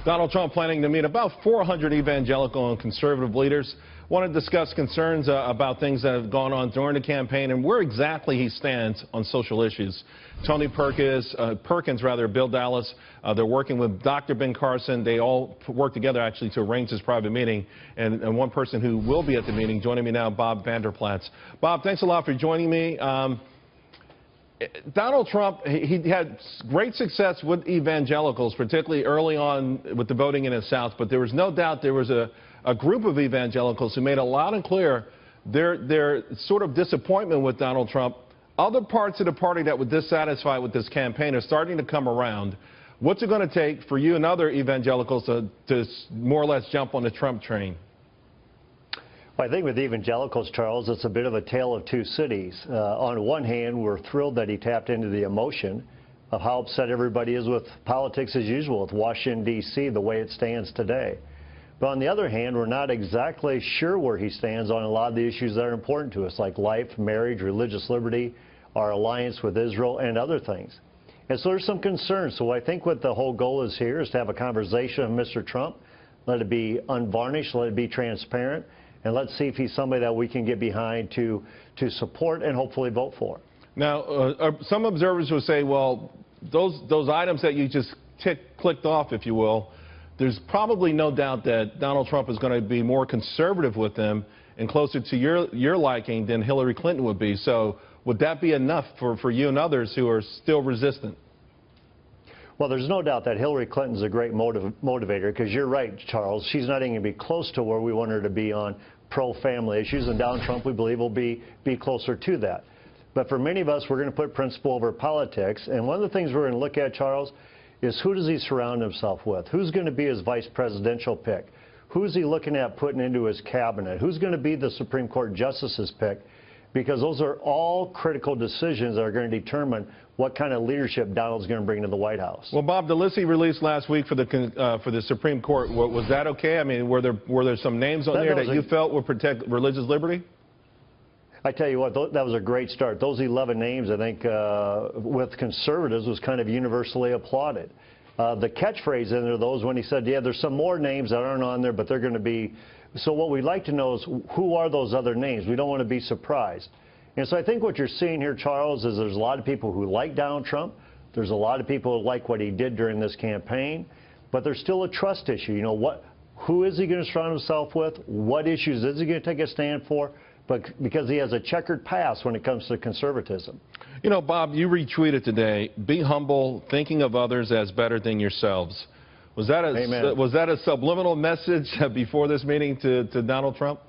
Donald Trump planning to meet about 400 evangelical and conservative leaders. Want to discuss concerns about things that have gone on during the campaign and where exactly he stands on social issues. Tony Perkins, Bill Dallas, they're working with Dr. Ben Carson. They all work together actually to arrange this private meeting. And one person who will be at the meeting, joining me now, Vander. Bob, thanks a lot for joining me. Donald Trump, he had great success with evangelicals, particularly early on with the voting in the South, but there was no doubt there was a group of evangelicals who made it loud and clear their sort of disappointment with Donald Trump. Other parts of the party that were dissatisfied with this campaign are starting to come around. What's it going to take for you and other evangelicals to more or less jump on the Trump train? Well, I think with evangelicals, Charles, it's a bit of a tale of two cities. On one hand, we're thrilled that he tapped into the emotion of how upset everybody is with politics as usual, with Washington, D.C., the way it stands today. But on the other hand, we're not exactly sure where he stands on a lot of the issues that are important to us, like life, marriage, religious liberty, our alliance with Israel, and other things. And so there's some concerns. So I think what the whole goal is here is to have a conversation with Mr. Trump, let it be unvarnished, let it be transparent, and let's see if he's somebody that we can get behind to support and hopefully vote for. Now, some observers will say, well, those items that you just clicked off, if you will, there's probably no doubt that Donald Trump is going to be more conservative with them and closer to your liking than Hillary Clinton would be. So would that be enough for you and others who are still resistant? Well, there's no doubt that Hillary Clinton's a great motivator, because you're right, Charles. She's not even going to be close to where we want her to be on pro-family issues, and Donald Trump, we believe, will be closer to that. But for many of us, we're going to put principle over politics, and one of the things we're going to look at, Charles, is who does he surround himself with? Who's going to be his vice presidential pick? Who's he looking at putting into his cabinet? Who's going to be the Supreme Court justice's pick? Because those are all critical decisions that are going to determine what kind of leadership Donald's going to bring to the White House. Well, Bob, the list he released last week for the Supreme Court, was that okay? I mean, were there some names on there that you felt would protect religious liberty? I tell you what, that was a great start. Those 11 names, I think, with conservatives was kind of universally applauded. The catchphrase in there, those when he said, yeah, there's some more names that aren't on there, but they're going to be. So what we'd like to know is who are those other names? We don't want to be surprised. And so I think what you're seeing here, Charles, is there's a lot of people who like Donald Trump. There's a lot of people who like what he did during this campaign. But there's still a trust issue. You know, who is he going to surround himself with? What issues is he going to take a stand for? But because he has a checkered past when it comes to conservatism. You know, Bob, you retweeted today, be humble, thinking of others as better than yourselves. Was that a subliminal message before this meeting to Donald Trump?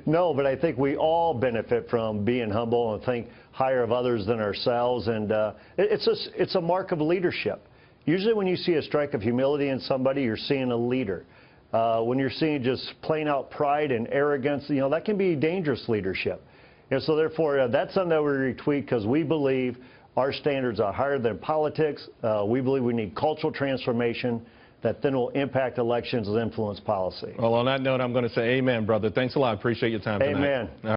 No, but I think we all benefit from being humble and think higher of others than ourselves. And it's a mark of leadership. Usually when you see a strike of humility in somebody, you're seeing a leader. When you're seeing just plain out pride and arrogance, you know, that can be dangerous leadership. And so therefore, that's something that we retweet because we believe our standards are higher than politics. We believe we need cultural transformation that then will impact elections and influence policy. Well, on that note, I'm going to say amen, brother. Thanks a lot. Appreciate your time tonight. Amen.